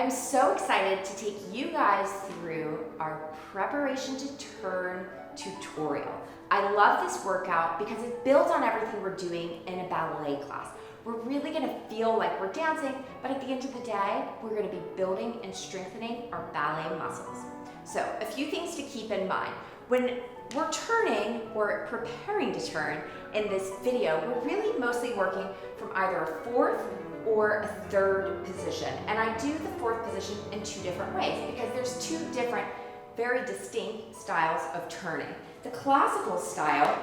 I'm so excited to take you guys through our preparation to turn tutorial. I love this workout because it builds on everything we're doing in a ballet class. We're really gonna feel like we're dancing, but at the end of the day, we're gonna be building and strengthening our ballet muscles. So a few things to keep in mind. When we're turning or preparing to turn in this video, we're really mostly working from either a fourth or a third position. And I do the fourth position in two different ways because there's two different, very distinct styles of turning. The classical style,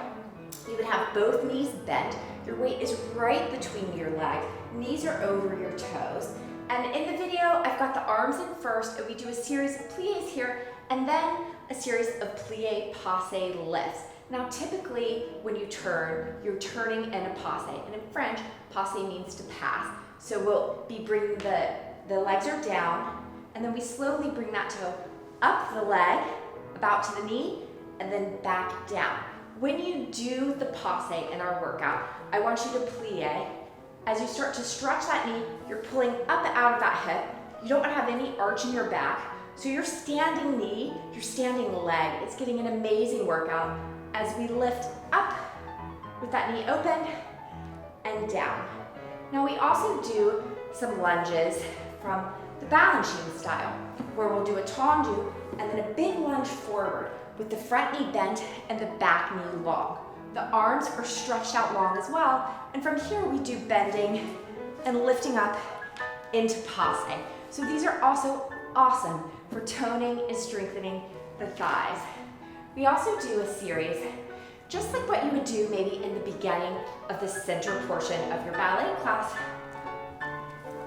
you would have both knees bent. Your weight is right between your legs. Knees are over your toes. And in the video, I've got the arms in first, and we do a series of pliés here, and then a series of plié passe lifts. Now, typically, when you turn, you're turning in a passe. And in French, passe means to pass. So we'll be bringing the legs are down, and then we slowly bring that toe up the leg, about to the knee, and then back down. When you do the passe in our workout, I want you to plié. As you start to stretch that knee, you're pulling up out of that hip. You don't want to have any arch in your back. So your standing knee, your standing leg, it's getting an amazing workout as we lift up with that knee open and down. Now we also do some lunges from the balancing style, where we'll do a tendu and then a big lunge forward with the front knee bent and the back knee long. The arms are stretched out long as well, and from here we do bending and lifting up into passe. So these are also awesome for toning and strengthening the thighs. We also do a series, just like what you would do maybe in the beginning of the center portion of your ballet class.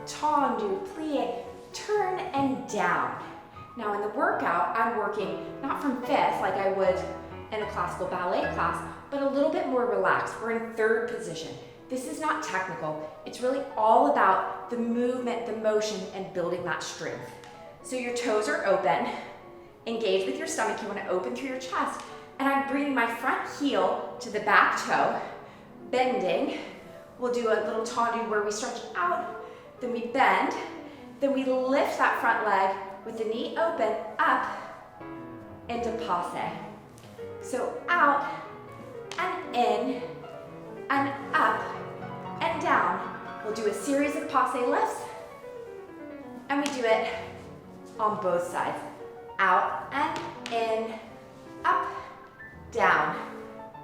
Tendu, plié, turn and down. Now in the workout, I'm working not from fifth like I would in a classical ballet class, but a little bit more relaxed. We're in third position. This is not technical. It's really all about the movement, the motion, and building that strength. So your toes are open, engage with your stomach. You want to open through your chest. And I'm bringing my front heel to the back toe, bending. We'll do a little tendu where we stretch out, then we bend, then we lift that front leg with the knee open, up into passe. So out and in and up and down. We'll do a series of passe lifts, and we do it on both sides. Out and in, up, down,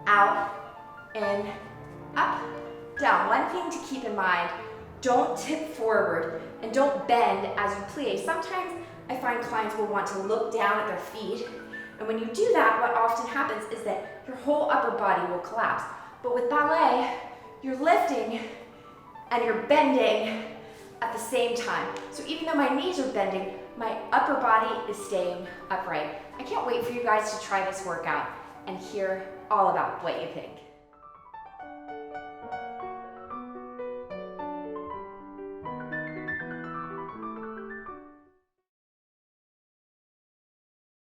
out, in, up, down. One thing to keep in mind, don't tip forward and don't bend as you plie. Sometimes I find clients will want to look down at their feet, and when you do that, what often happens is that your whole upper body will collapse. But with ballet, you're lifting and you're bending at the same time. So even though my knees are bending, my upper body is staying upright. I can't wait for you guys to try this workout and hear all about what you think.